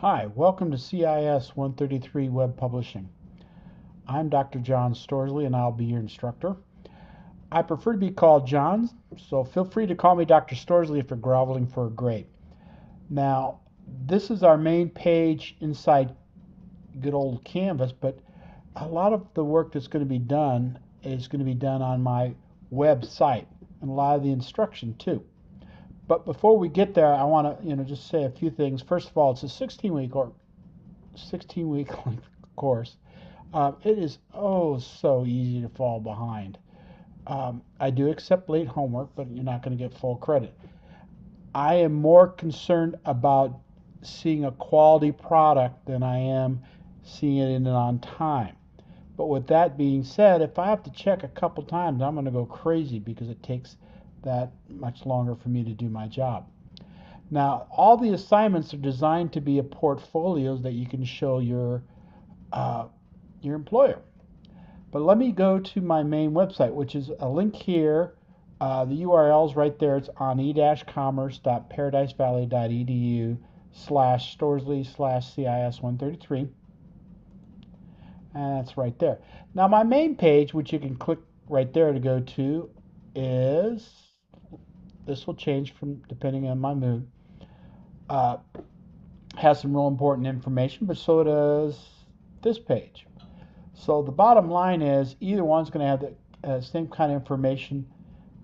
Hi, welcome to CIS133 Web Publishing. I'm Dr. John Storsley and I'll be your instructor. I prefer to be called John, so feel free to call me Dr. Storsley if you're groveling for a grade. Now, this is our main page inside good old Canvas, but a lot of the work that's going to be done is going to be done on my website and a lot of the instruction too. But before we get there, I want to just say a few things. First of all, it's a 16-week length course. It is so easy to fall behind. I do accept late homework, but you're not going to get full credit. I am more concerned about seeing a quality product than I am seeing it in and on time. But with that being said, if I have to check a couple times, I'm going to go crazy because it takes that much longer for me to do my job. Now, all the assignments are designed to be a portfolios that you can show your employer. But let me go to my main website, which is a link here. The URL is right there. It's on e-commerce.paradisevalley.edu/Storsley/CIS133. And that's right there. Now, my main page, which you can click right there to go to, this will change from depending on my mood. Has some real important information, but so does this page. So the bottom line is either one's going to have the same kind of information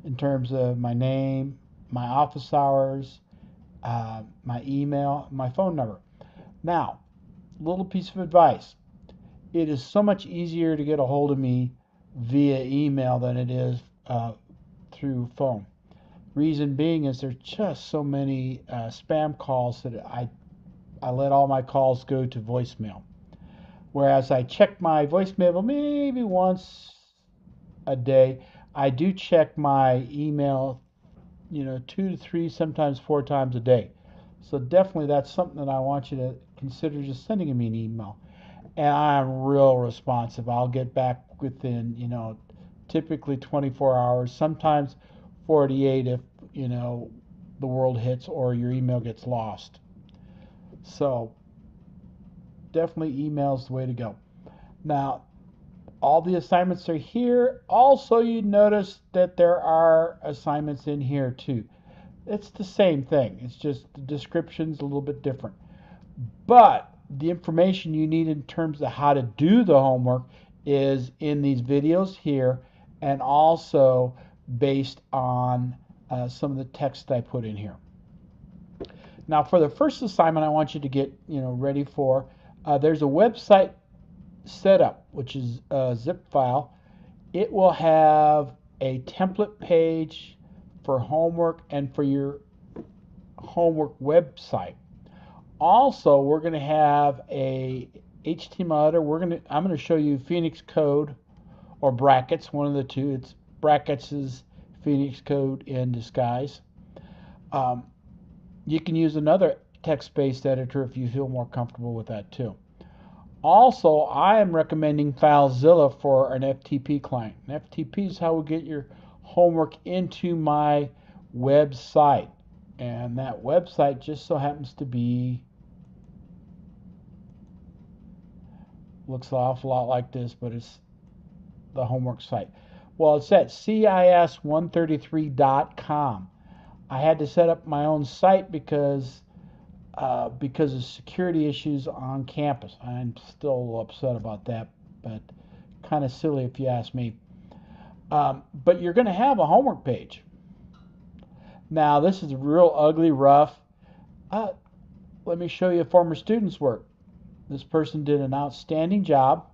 in terms of my name, my office hours, my email, my phone number. Now, little piece of advice. It is so much easier to get a hold of me via email than it is through phone. Reason being is there's just so many spam calls that I let all my calls go to voicemail. Whereas I check my voicemail maybe once a day. I do check my email, 2 to 3, sometimes 4 times a day. So definitely that's something that I want you to consider just sending me an email. And I'm real responsive. I'll get back within, typically 24 hours, sometimes 48 if, the world hits or your email gets lost. So definitely email is the way to go. Now, all the assignments are here. Also, you notice that there are assignments in here too. It's the same thing. It's just the description's a little bit different. But the information you need in terms of how to do the homework is in these videos here and also based on some of the text I put in here. Now for the first assignment I want you to get ready for, there's a website setup which is a zip file. It will have a template page for homework and for your homework website. Also, we're going to have a HTML editor. I'm going to show you Phoenix Code or brackets, one of the two. It's brackets is Phoenix Code in disguise. You can use another text-based editor if you feel more comfortable with that too. Also, I am recommending FileZilla for an FTP client. An FTP is how we get your homework into my website. And that website just so happens to be, looks an awful lot like this, but it's the homework site. Well, it's at CIS133.com. I had to set up my own site because of security issues on campus. I'm still a little upset about that, but kind of silly if you ask me. But you're going to have a homework page. Now, this is real ugly, rough. Let me show you a former student's work. This person did an outstanding job,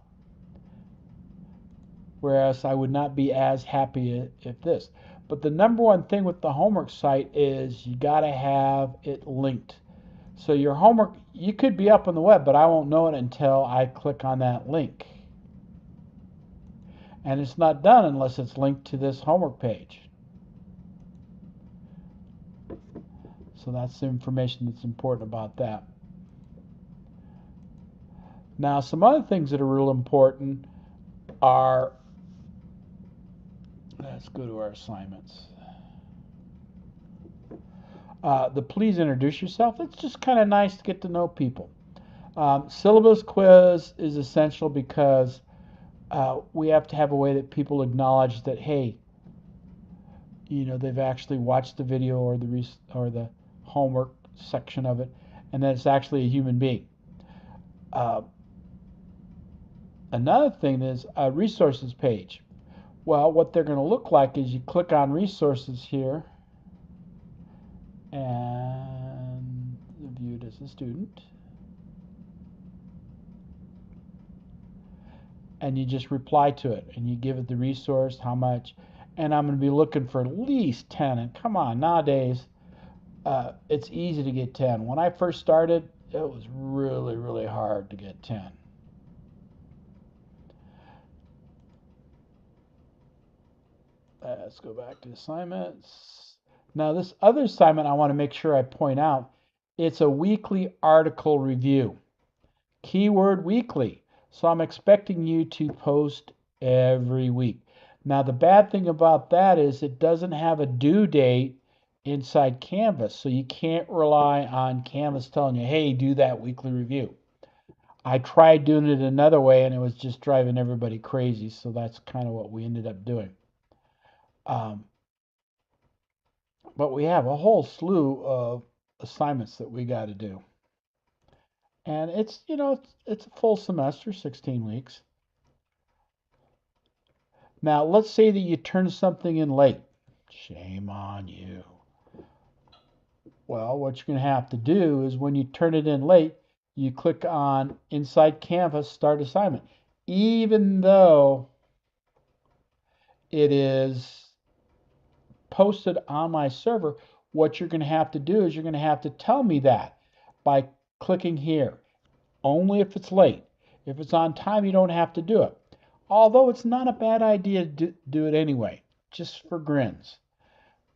whereas I would not be as happy if this. But the number one thing with the homework site is you got to have it linked. So your homework, you could be up on the web, but I won't know it until I click on that link. And it's not done unless it's linked to this homework page. So that's the information that's important about that. Now, some other things that are real important are, let's go to our assignments. The please introduce yourself. It's just kind of nice to get to know people. Syllabus quiz is essential because we have to have a way that people acknowledge that, hey, they've actually watched the video or the homework section of it, and that it's actually a human being. Uh, Another thing is a resources page. Well, what they're going to look like is you click on resources here and view it as a student, and you just reply to it and you give it the resource, how much, and I'm going to be looking for at least 10. And come on, nowadays it's easy to get 10. When I first started, it was really, really hard to get 10. Let's go back to assignments. Now, this other assignment I want to make sure I point out, it's a weekly article review. Keyword weekly. So I'm expecting you to post every week. Now, the bad thing about that is it doesn't have a due date inside Canvas, so you can't rely on Canvas telling you, hey, do that weekly review. I tried doing it another way, and it was just driving everybody crazy, so that's kind of what we ended up doing. But we have a whole slew of assignments that we got to do. And it's a full semester, 16 weeks. Now, let's say that you turn something in late. Shame on you. Well, what you're going to have to do is when you turn it in late, you click on Inside Canvas, Start Assignment. Even though it is posted on my server, what you're going to have to do is you're going to have to tell me that by clicking here. Only if it's late. If it's on time, you don't have to do it. Although it's not a bad idea to do it anyway, just for grins.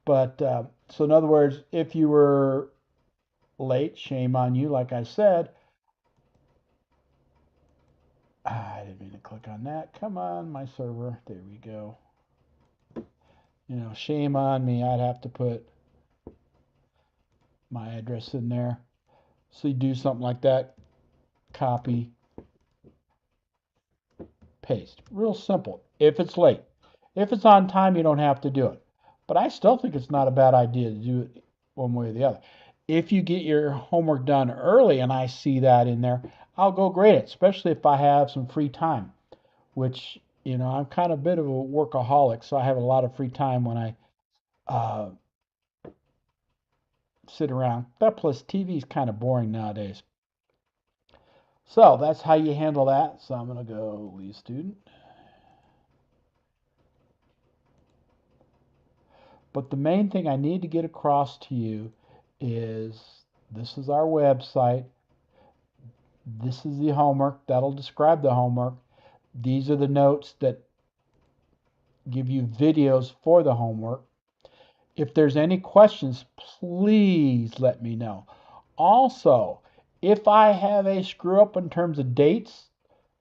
But so in other words, if you were late, shame on you, like I said. I didn't mean to click on that. Come on, my server. There we go. Shame on me. I'd have to put my address in there. So you do something like that. Copy, paste. Real simple. If it's late. If it's on time, you don't have to do it. But I still think it's not a bad idea to do it one way or the other. If you get your homework done early and I see that in there, I'll go grade it, especially if I have some free time, which, I'm kind of a bit of a workaholic, so I have a lot of free time when I uh, sit around. That plus TV is kind of boring nowadays. So that's how you handle that. So I'm going to go leave student. But the main thing I need to get across to you is this is our website. This is the homework. That'll describe the homework. These are the notes that give you videos for the homework. If there's any questions, please let me know. Also, if I have a screw up in terms of dates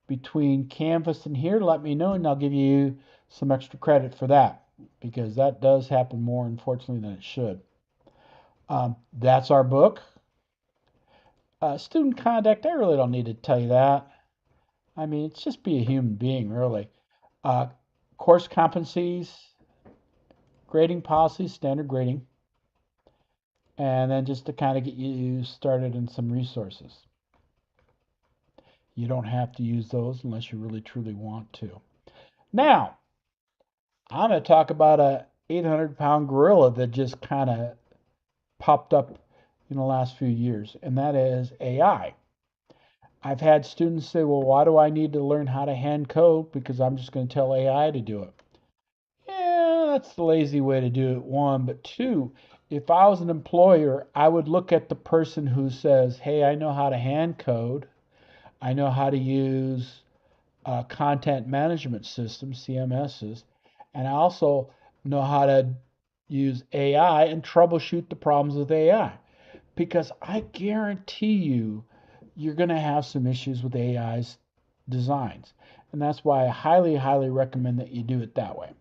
between Canvas and here, let me know and I'll give you some extra credit for that because that does happen more, unfortunately, than it should. That's our book. Student conduct, I really don't need to tell you that. I mean, it's just be a human being, really. Course competencies, grading policies, standard grading, and then just to kind of get you started in some resources. You don't have to use those unless you really truly want to. Now, I'm going to talk about a 800-pound gorilla that just kind of popped up in the last few years, and that is AI. I've had students say, well, why do I need to learn how to hand code? Because I'm just going to tell AI to do it. Yeah, that's the lazy way to do it, one. But two, if I was an employer, I would look at the person who says, hey, I know how to hand code. I know how to use content management systems, CMSs, and I also know how to use AI and troubleshoot the problems with AI. Because I guarantee you're going to have some issues with AI's designs. And that's why I highly, highly recommend that you do it that way.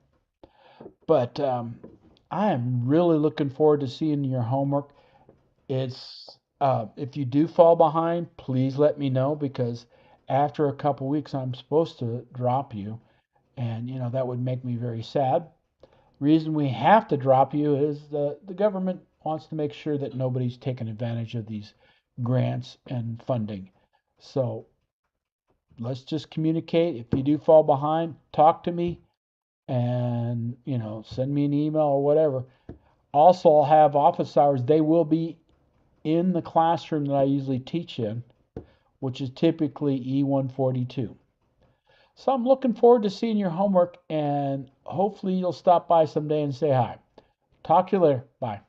But I am really looking forward to seeing your homework. It's If you do fall behind, please let me know, because after a couple weeks I'm supposed to drop you, and that would make me very sad. Reason we have to drop you is the government wants to make sure that nobody's taking advantage of these grants and funding. So let's just communicate. If you do fall behind, talk to me, and send me an email or whatever. Also, I'll have office hours. They will be in the classroom that I usually teach in, which is typically E142. So I'm looking forward to seeing your homework, and hopefully you'll stop by someday and say hi. Talk to you later. Bye.